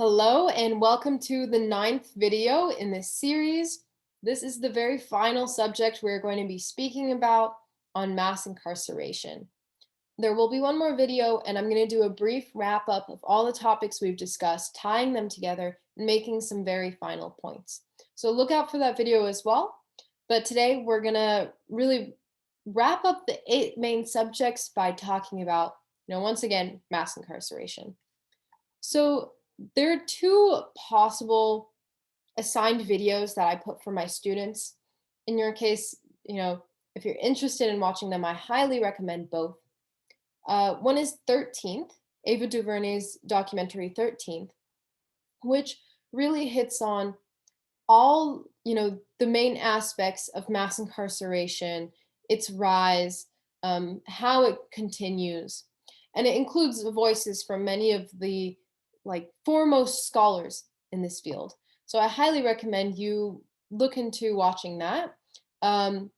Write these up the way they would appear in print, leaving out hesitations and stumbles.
Hello and welcome to the 9th video in this series. This is the very final subject we're going to be speaking about on mass incarceration. There will be one more video and I'm going to do a brief wrap up of all the topics we've discussed, tying them together and making some very final points. So look out for that video as well. But today we're going to really wrap up the 8 main subjects by talking about, once again, mass incarceration. So there are 2 possible assigned videos that I put for my students. In your case, if you're interested in watching them, I highly recommend both. One is 13th, Ava DuVernay's documentary 13th, which really hits on all, the main aspects of mass incarceration, its rise, how it continues. And it includes voices from many of the foremost scholars in this field. So I highly recommend you look into watching that.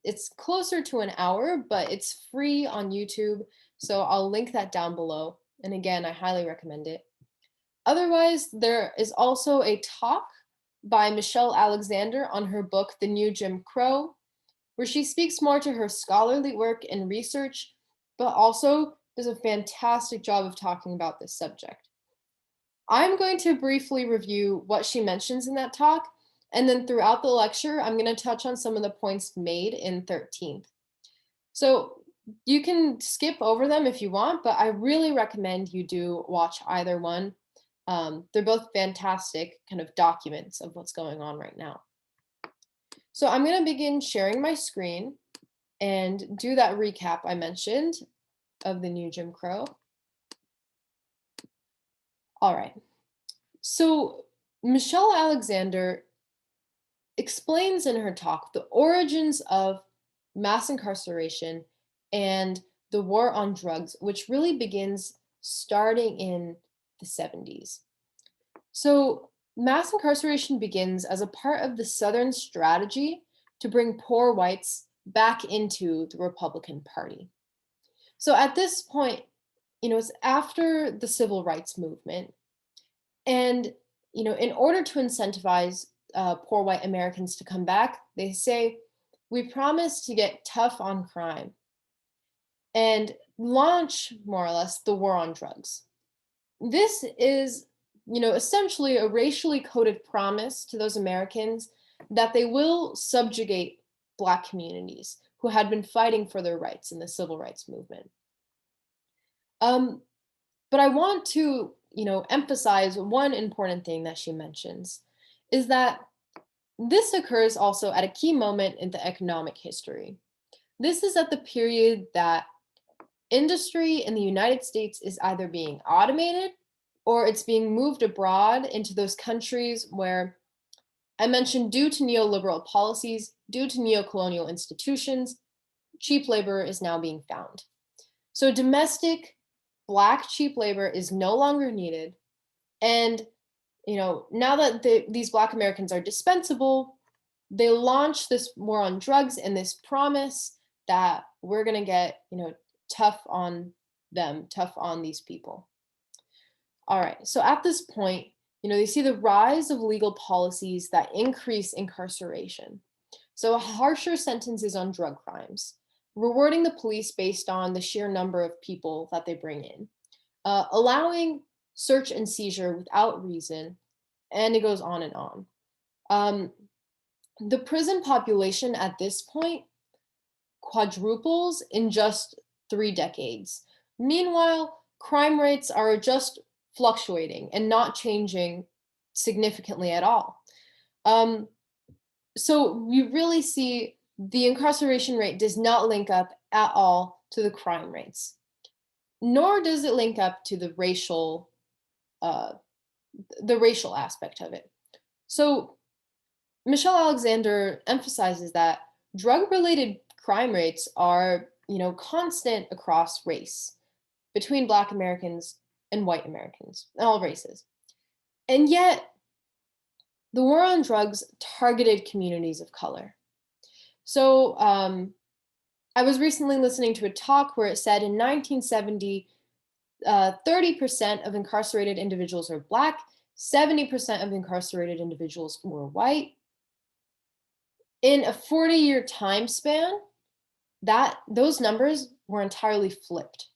It's closer to an hour, but it's free on YouTube. So I'll link that down below. And again, I highly recommend it. Otherwise, there is also a talk by Michelle Alexander on her book, The New Jim Crow, where she speaks more to her scholarly work and research, but also does a fantastic job of talking about this subject. I'm going to briefly review what she mentions in that talk, and then throughout the lecture, I'm going to touch on some of the points made in 13th. So you can skip over them if you want, but I really recommend you do watch either one. They're both fantastic kind of documents of what's going on right now. So I'm going to begin sharing my screen and do that recap I mentioned of the new Jim Crow. All right. So Michelle Alexander explains in her talk the origins of mass incarceration and the war on drugs, which really begins starting in the 70s. So mass incarceration begins as a part of the Southern strategy to bring poor whites back into the Republican Party. So at this point, it's after the civil rights movement. And, in order to incentivize poor white Americans to come back, they say, we promise to get tough on crime and launch, more or less, the war on drugs. This is, essentially a racially coded promise to those Americans that they will subjugate Black communities who had been fighting for their rights in the civil rights movement. But I want to, emphasize one important thing that she mentions is that this occurs also at a key moment in the economic history. This is at the period that industry in the United States is either being automated or it's being moved abroad into those countries where I mentioned due to neoliberal policies, due to neocolonial institutions, cheap labor is now being found. So domestic Black cheap labor is no longer needed. And, now that these Black Americans are dispensable, they launch this war on drugs and this promise that we're going to get, tough on them, tough on these people. All right. So at this point, they see the rise of legal policies that increase incarceration. So harsher sentences on drug crimes, rewarding the police based on the sheer number of people that they bring in, allowing search and seizure without reason, and it goes on and on. The prison population at this point quadruples in just 3 decades. Meanwhile, crime rates are just fluctuating and not changing significantly at all. So we really see the incarceration rate does not link up at all to the crime rates, nor does it link up to the racial aspect of it. So Michelle Alexander emphasizes that drug-related crime rates are, constant across race between Black Americans and white Americans, all races. And yet, the war on drugs targeted communities of color. So I was recently listening to a talk where it said in 1970, 30% of incarcerated individuals are Black, 70% of incarcerated individuals were white. In a 40-year time span, those numbers were entirely flipped.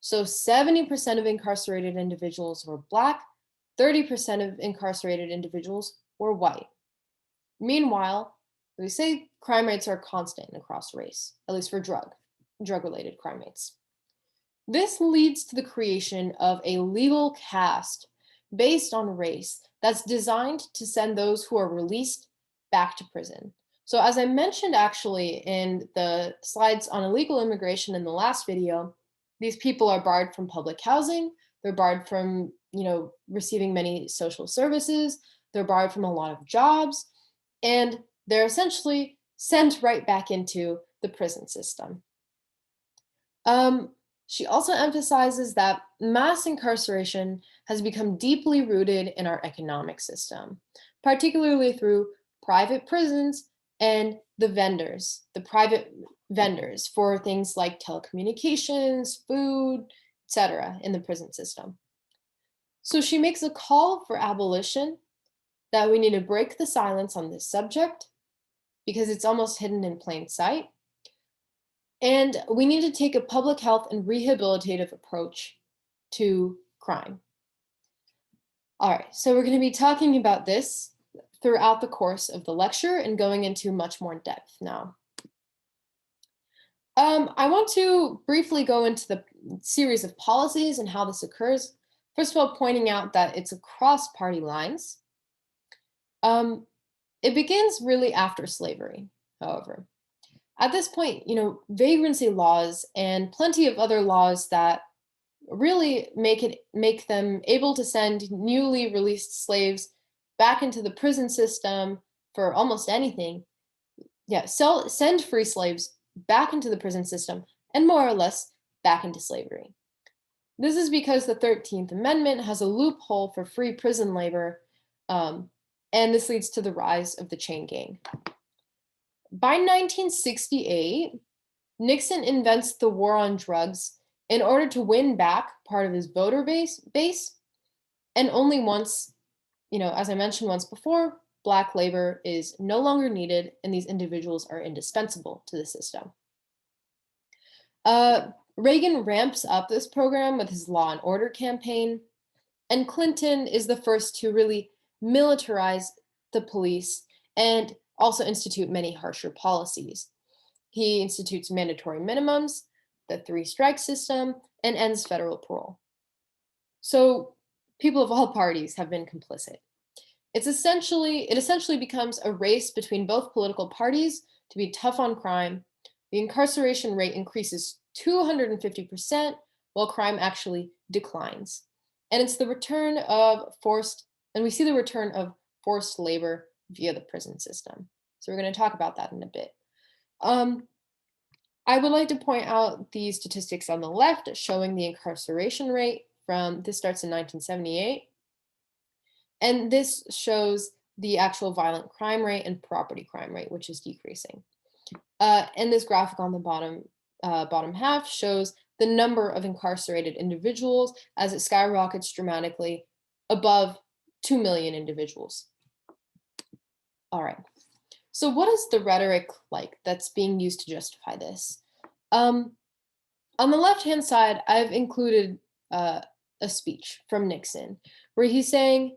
So 70% of incarcerated individuals were Black, 30% of incarcerated individuals were white. Meanwhile, we say crime rates are constant across race, at least for drug-related crime rates. This leads to the creation of a legal caste based on race that's designed to send those who are released back to prison. So as I mentioned actually in the slides on illegal immigration in the last video, these people are barred from public housing, they're barred from, receiving many social services, they're barred from a lot of jobs, and they're essentially sent right back into the prison system. She also emphasizes that mass incarceration has become deeply rooted in our economic system, particularly through private prisons and the private vendors for things like telecommunications, food, etc. in the prison system. So she makes a call for abolition, that we need to break the silence on this subject because it's almost hidden in plain sight. And we need to take a public health and rehabilitative approach to crime. All right, so we're going to be talking about this throughout the course of the lecture and going into much more depth now. I want to briefly go into the series of policies and how this occurs. First of all, pointing out that it's across party lines. It begins really after slavery, however. At this point, vagrancy laws and plenty of other laws that really make them able to send newly released slaves back into the prison system for almost anything. Yeah, send free slaves back into the prison system and more or less back into slavery. This is because the 13th Amendment has a loophole for free prison labor, and this leads to the rise of the chain gang. By 1968, Nixon invents the war on drugs in order to win back part of his voter base, and only once, as I mentioned once before, Black labor is no longer needed and these individuals are indispensable to the system. Reagan ramps up this program with his Law and Order campaign, and Clinton is the first to really militarize the police and also institute many harsher policies. He institutes mandatory minimums, the 3-strike system, and ends federal parole. So people of all parties have been complicit. It essentially becomes a race between both political parties to be tough on crime. The incarceration rate increases 250% while crime actually declines. And it's the return of we see the return of forced labor via the prison system. So we're going to talk about that in a bit. I would like to point out the statistics on the left showing the incarceration rate this starts in 1978. And this shows the actual violent crime rate and property crime rate, which is decreasing. And this graphic on the bottom half shows the number of incarcerated individuals as it skyrockets dramatically above 2 million individuals. All right. So what is the rhetoric like that's being used to justify this? On the left-hand side, I've included a speech from Nixon where he's saying,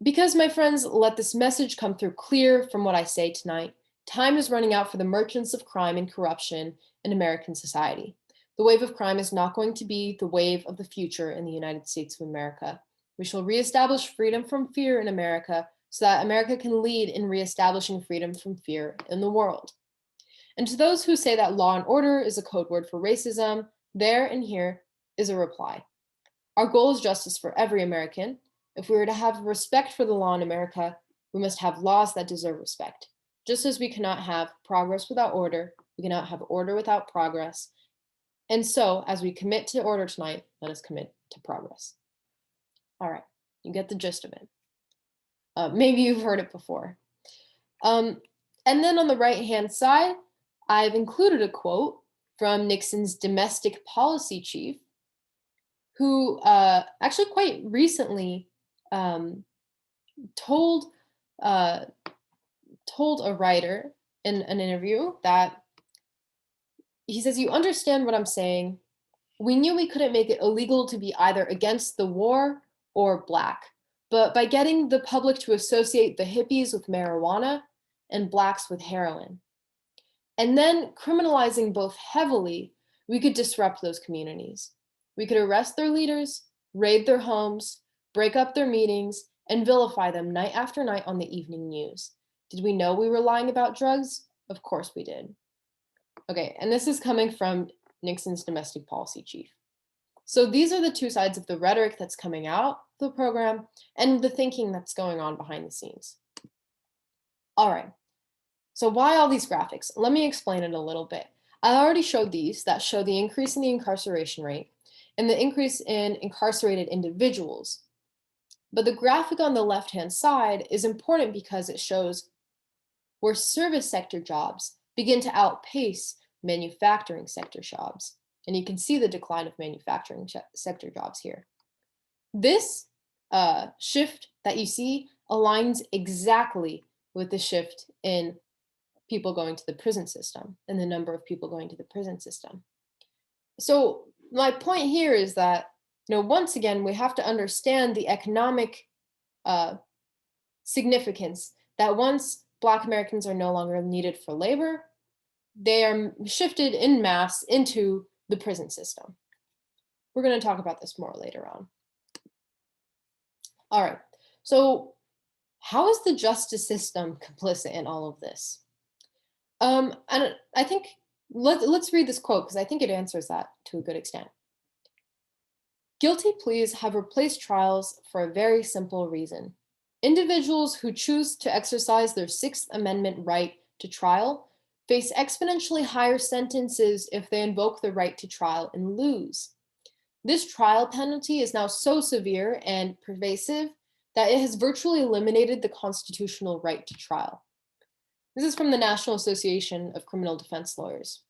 because my friends, let this message come through clear from what I say tonight. Time is running out for the merchants of crime and corruption in American society. The wave of crime is not going to be the wave of the future in the United States of America. We shall reestablish freedom from fear in America so that America can lead in reestablishing freedom from fear in the world. And to those who say that law and order is a code word for racism, there and here is a reply. Our goal is justice for every American. If we were to have respect for the law in America, we must have laws that deserve respect. Just as we cannot have progress without order, we cannot have order without progress. And so, as we commit to order tonight, let us commit to progress. All right, you get the gist of it. Maybe you've heard it before. And then on the right-hand side, I've included a quote from Nixon's domestic policy chief, who actually quite recently told uh, told a writer in an interview that he says, "You understand what I'm saying? We knew we couldn't make it illegal to be either against the war or Black. But by getting the public to associate the hippies with marijuana and Blacks with heroin, and then criminalizing both heavily, we could disrupt those communities. We could arrest their leaders, raid their homes, break up their meetings, and vilify them night after night on the evening news. Did we know we were lying about drugs? Of course we did." Okay, and this is coming from Nixon's domestic policy chief. So these are the two sides of the rhetoric that's coming out of the program and the thinking that's going on behind the scenes. All right, so why all these graphics? Let me explain it a little bit. I already showed these that show the increase in the incarceration rate and the increase in incarcerated individuals. But the graphic on the left-hand side is important because it shows where service sector jobs begin to outpace manufacturing sector jobs. And you can see the decline of manufacturing sector jobs here. This shift that you see aligns exactly with the shift in people going to the prison system and the number of people going to the prison system. So my point here is that, once again, we have to understand the economic significance that once Black Americans are no longer needed for labor, they are shifted in mass into the prison system. We're going to talk about this more later on. All right, so how is the justice system complicit in all of this? And I think let's read this quote because I think it answers that to a good extent. "Guilty pleas have replaced trials for a very simple reason. Individuals who choose to exercise their Sixth Amendment right to trial face exponentially higher sentences if they invoke the right to trial and lose. This trial penalty is now so severe and pervasive that it has virtually eliminated the constitutional right to trial." This is from the National Association of Criminal Defense Lawyers.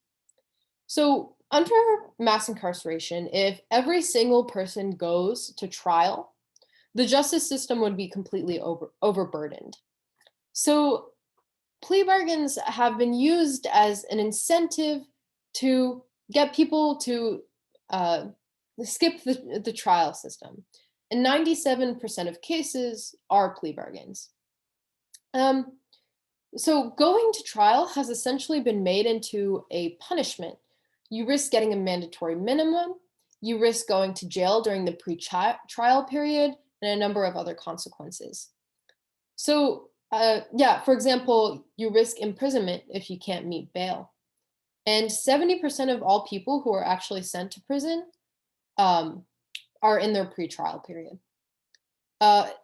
So, under mass incarceration, if every single person goes to trial, the justice system would be completely overburdened. So, plea bargains have been used as an incentive to get people to skip the trial system. And 97% of cases are plea bargains. So going to trial has essentially been made into a punishment. You risk getting a mandatory minimum, you risk going to jail during the pre-trial period, and a number of other consequences. So for example, you risk imprisonment if you can't meet bail. And 70% of all people who are actually sent to prison are in their pre-trial period.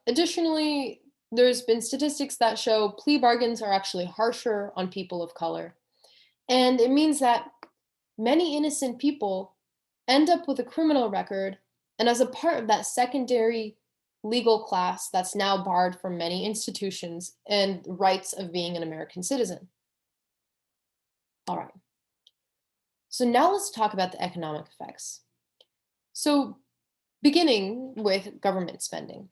Additionally, there's been statistics that show plea bargains are actually harsher on people of color. And it means that many innocent people end up with a criminal record, and as a part of that secondary legal class that's now barred from many institutions and rights of being an American citizen. All right. So now let's talk about the economic effects. So beginning with government spending.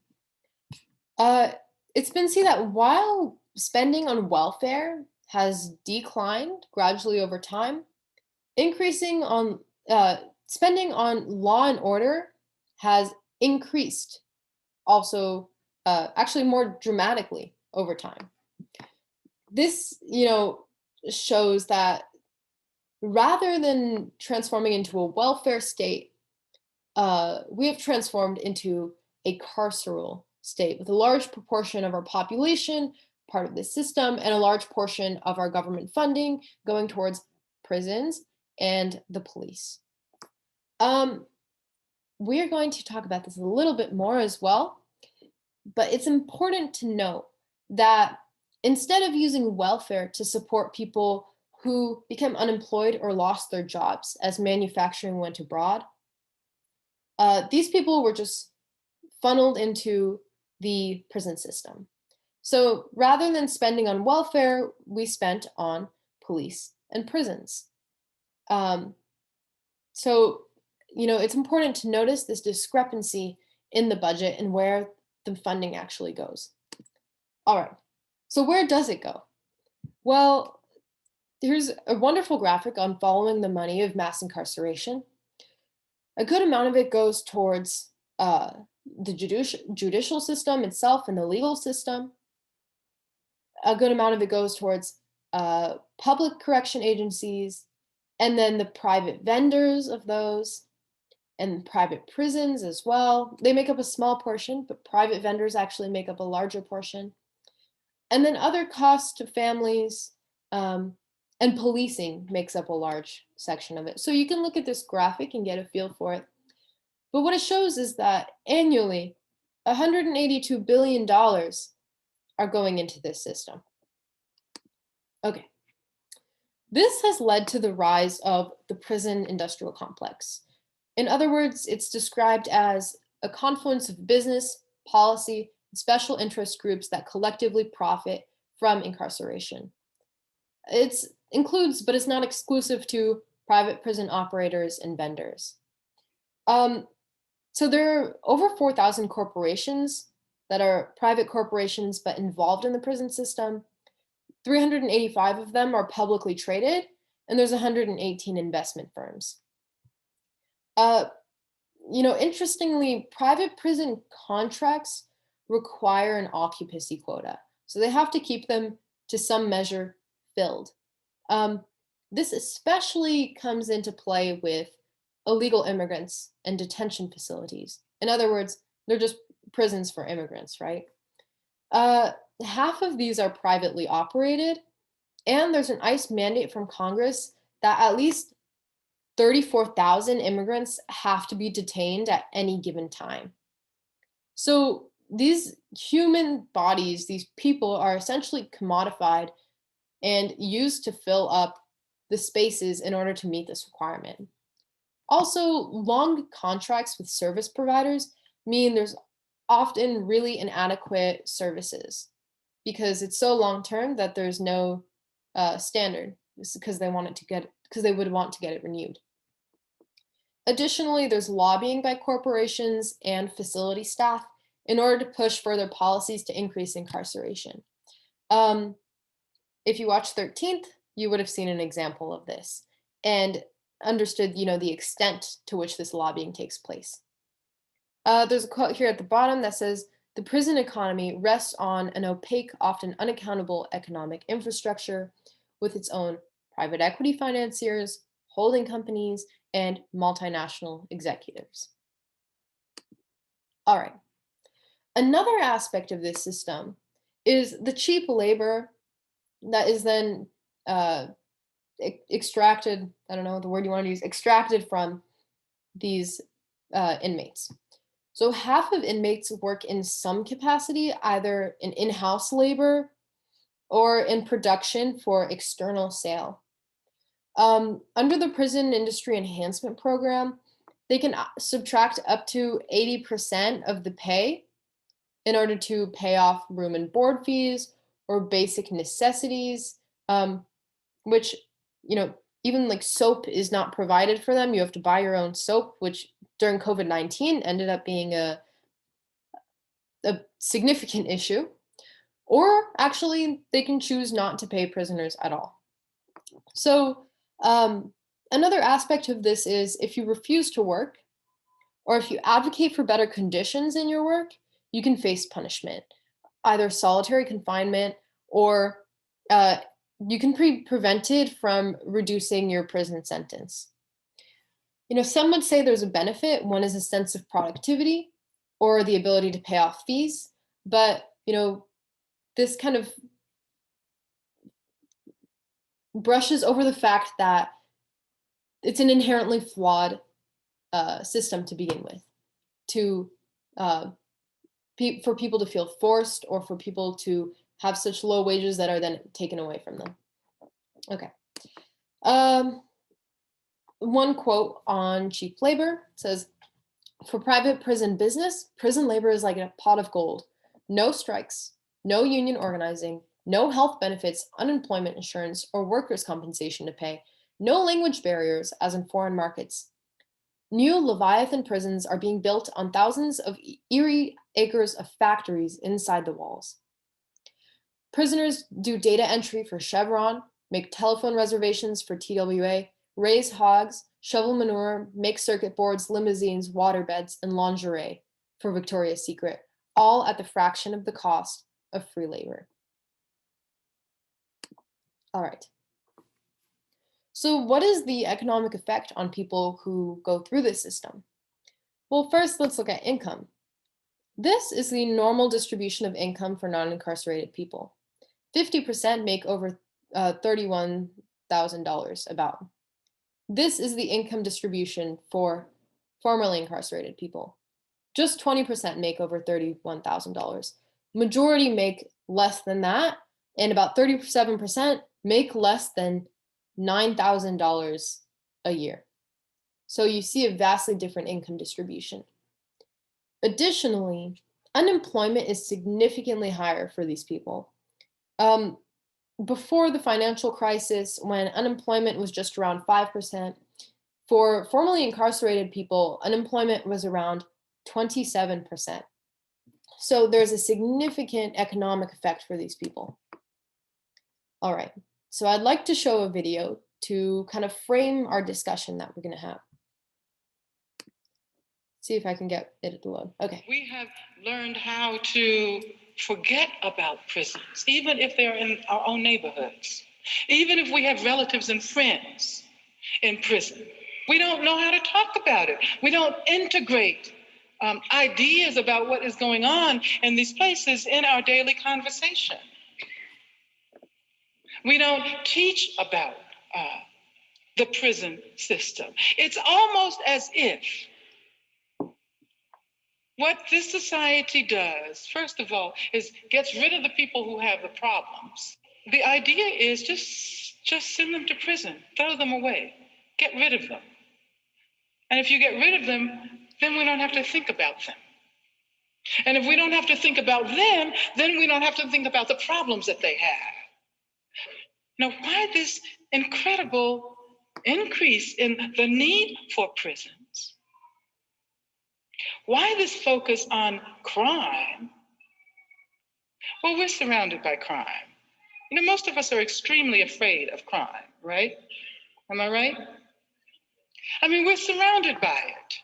It's been seen that while spending on welfare has declined gradually over time, increasing on spending on law and order has increased also actually more dramatically over time. This, shows that rather than transforming into a welfare state, we have transformed into a carceral state with a large proportion of our population part of this system and a large portion of our government funding going towards prisons and the police. We are going to talk about this a little bit more as well, but it's important to note that instead of using welfare to support people who became unemployed or lost their jobs as manufacturing went abroad, these people were just funneled into the prison system. So rather than spending on welfare, we spent on police and prisons. So it's important to notice this discrepancy in the budget and where the funding actually goes. All right, so where does it go? Well, here's a wonderful graphic on following the money of mass incarceration. A good amount of it goes towards the judicial system itself and the legal system. A good amount of it goes towards public correction agencies, and then the private vendors of those, and private prisons as well. They make up a small portion, but private vendors actually make up a larger portion. And then other costs to families, and policing makes up a large section of it. So you can look at this graphic and get a feel for it. But what it shows is that annually, $182 billion are going into this system. Okay. This has led to the rise of the prison industrial complex. In other words, it's described as a confluence of business, policy, and special interest groups that collectively profit from incarceration. It includes, but it's not exclusive to, private prison operators and vendors. So there are over 4,000 corporations that are private corporations but involved in the prison system. 385 of them are publicly traded, and there's 118 investment firms. Interestingly, private prison contracts require an occupancy quota. So they have to keep them to some measure filled. This especially comes into play with illegal immigrants and detention facilities. In other words, they're just prisons for immigrants, right? Half of these are privately operated, and there's an ICE mandate from Congress that at least 34,000 immigrants have to be detained at any given time. So these human bodies, these people, are essentially commodified and used to fill up the spaces in order to meet this requirement. Also, long contracts with service providers mean there's often really inadequate services because it's so long term that there's no standard because they would want to get it renewed. Additionally, there's lobbying by corporations and facility staff in order to push further policies to increase incarceration. If you watched 13th, you would have seen an example of this and understood, the extent to which this lobbying takes place. There's a quote here at the bottom that says, "The prison economy rests on an opaque, often unaccountable economic infrastructure with its own private equity financiers, holding companies, and multinational executives." All right. Another aspect of this system is the cheap labor that is then extracted, I don't know the word you want to use, extracted from these inmates. So half of inmates work in some capacity, either in in-house labor or in production for external sale. Under the Prison Industry Enhancement Program, they can subtract up to 80% of the pay in order to pay off room and board fees or basic necessities, which, even like soap is not provided for them. You have to buy your own soap, which during COVID-19 ended up being a significant issue. Or actually, they can choose not to pay prisoners at all. So another aspect of this is if you refuse to work, or if you advocate for better conditions in your work, you can face punishment, either solitary confinement or you can be prevented from reducing your prison sentence. Some would say there's a benefit. One is a sense of productivity or the ability to pay off fees. But, this kind of brushes over the fact that it's an inherently flawed system to begin with, for people to feel forced or for people to have such low wages that are then taken away from them. Okay. One quote on cheap labor says, "For private prison business, prison labor is like a pot of gold. No strikes, no union organizing, no health benefits, unemployment insurance, or workers' compensation to pay, no language barriers as in foreign markets. New Leviathan prisons are being built on thousands of eerie acres of factories inside the walls. Prisoners do data entry for Chevron, make telephone reservations for TWA, raise hogs, shovel manure, make circuit boards, limousines, waterbeds, and lingerie for Victoria's Secret, all at the fraction of the cost of free labor. All right. So what is the economic effect on people who go through this system? Well, first, let's look at income. This is the normal distribution of income for non-incarcerated people. 50% make over $31,000 about. This is the income distribution for formerly incarcerated people. Just 20% make over $31,000. Majority make less than that, and about 37% make less than $9,000 a year. So you see a vastly different income distribution. Additionally, unemployment is significantly higher for these people. Before the financial crisis, when unemployment was just around 5%, for formerly incarcerated people, unemployment was around 27%. So there's a significant economic effect for these people. All right, so I'd like to show a video to kind of frame our discussion that we're going to have. See if I can get it to load. Okay. We have learned how to forget about prisons, even if they're in our own neighborhoods, even if we have relatives and friends in prison. We don't know how to talk about it. We don't integrate ideas about what is going on in these places in our daily conversation. We don't teach about the prison system. It's almost as if what this society does, first of all, is gets rid of the people who have the problems. The idea is just send them to prison, throw them away, get rid of them. And if you get rid of them, then we don't have to think about them. And if we don't have to think about them, then we don't have to think about the problems that they have. Now, why this incredible increase in the need for prisons? Why this focus on crime? Well, we're surrounded by crime. You know, most of us are extremely afraid of crime, right? Am I right? I mean, we're surrounded by it.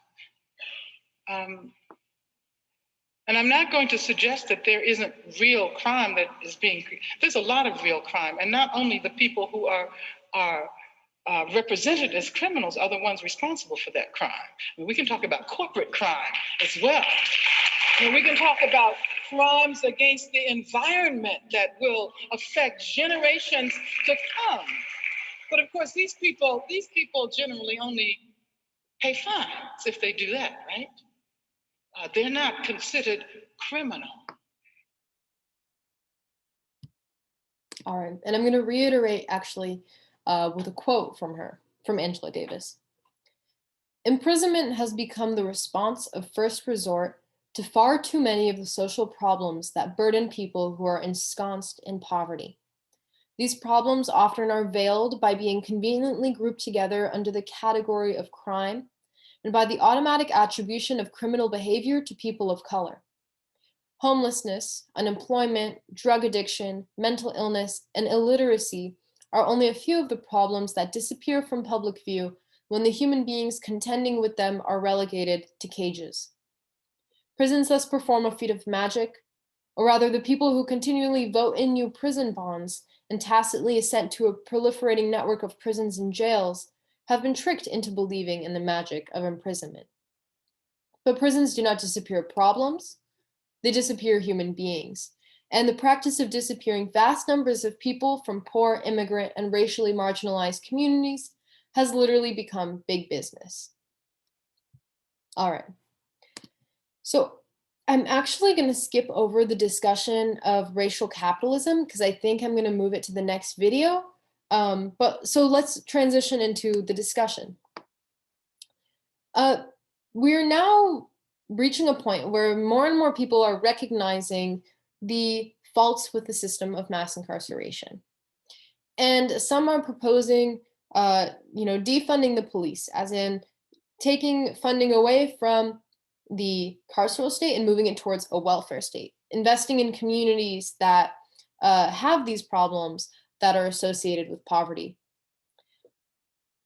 And I'm not going to suggest that there isn't real crime that is being, there's a lot of real crime, and not only the people who are represented as criminals are the ones responsible for that crime. I mean, we can talk about corporate crime as well. And we can talk about crimes against the environment that will affect generations to come. But of course, these people generally only pay fines if they do that, right? They're not considered criminal. All right, and I'm going to reiterate actually with a quote from her, from Angela Davis. Imprisonment has become the response of first resort to far too many of the social problems that burden people who are ensconced in poverty. These problems often are veiled by being conveniently grouped together under the category of crime and by the automatic attribution of criminal behavior to people of color. Homelessness, unemployment, drug addiction, mental illness, and illiteracy are only a few of the problems that disappear from public view when the human beings contending with them are relegated to cages. Prisons thus perform a feat of magic, or rather the people who continually vote in new prison bonds and tacitly assent to a proliferating network of prisons and jails have been tricked into believing in the magic of imprisonment. But prisons do not disappear problems, they disappear human beings. And the practice of disappearing vast numbers of people from poor, immigrant, and racially marginalized communities has literally become big business. All right. So I'm actually going to skip over the discussion of racial capitalism because I think I'm going to move it to the next video. But so let's transition into the discussion. We're now reaching a point where more and more people are recognizing the faults with the system of mass incarceration. And some are proposing, defunding the police, as in taking funding away from the carceral state and moving it towards a welfare state, investing in communities that have these problems that are associated with poverty.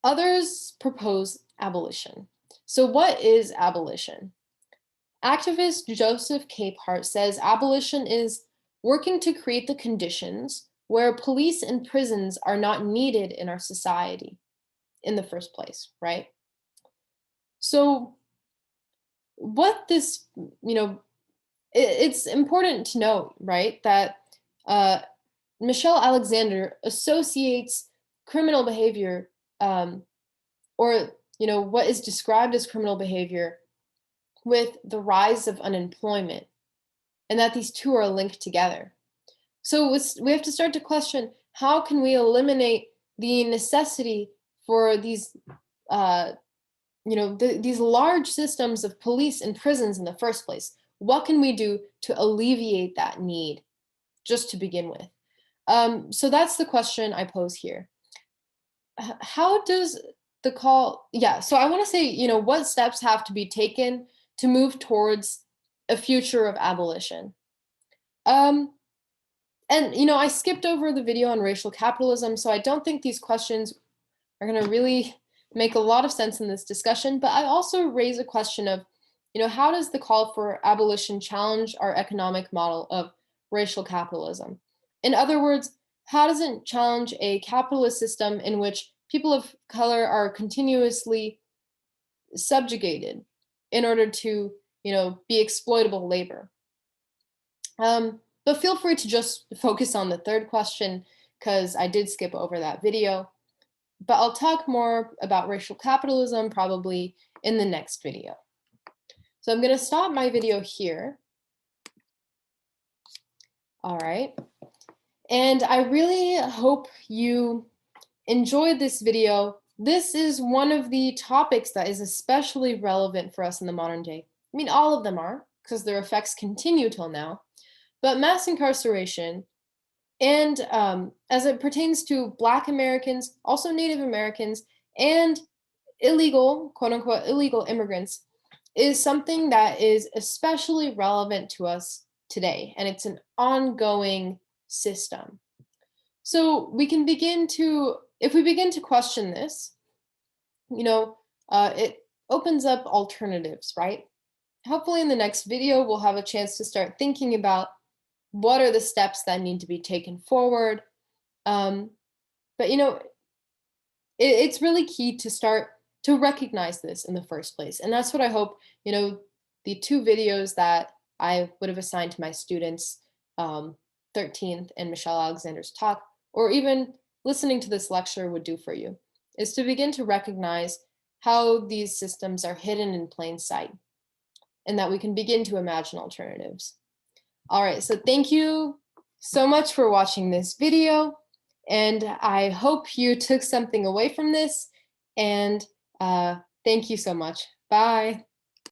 Others propose abolition. So, what is abolition? Activist Joseph Capehart says abolition is working to create the conditions where police and prisons are not needed in our society in the first place, right? So, what this, it's important to note, right, that uh, Michelle Alexander associates criminal behavior, or what is described as criminal behavior, with the rise of unemployment, and that these two are linked together. So we have to start to question, how can we eliminate the necessity for these, these large systems of police and prisons in the first place? What can we do to alleviate that need, just to begin with? So that's the question I pose here. How does the call, yeah, so I want to say, what steps have to be taken to move towards a future of abolition? Um, and I skipped over the video on racial capitalism, so I don't think these questions are going to really make a lot of sense in this discussion. But I also raise a question of, how does the call for abolition challenge our economic model of racial capitalism? In other words, how does it challenge a capitalist system in which people of color are continuously subjugated in order to, be exploitable labor? But feel free to just focus on the third question, because I did skip over that video. But I'll talk more about racial capitalism probably in the next video. So I'm going to stop my video here. All right. And I really hope you enjoyed this video. This is one of the topics that is especially relevant for us in the modern day. I mean, all of them are, because their effects continue till now. But mass incarceration, and as it pertains to Black Americans, also Native Americans, and illegal, quote unquote, illegal immigrants, is something that is especially relevant to us today. And it's an ongoing system. So we can begin to, if we begin to question this, it opens up alternatives, right? Hopefully in the next video, we'll have a chance to start thinking about what are the steps that need to be taken forward. But it's really key to start to recognize this in the first place. And that's what I hope, the two videos that I would have assigned to my students, 13th and Michelle Alexander's talk, or even listening to this lecture would do for you, is to begin to recognize how these systems are hidden in plain sight, and that we can begin to imagine alternatives. All right, so thank you so much for watching this video, and I hope you took something away from this, and thank you so much. Bye.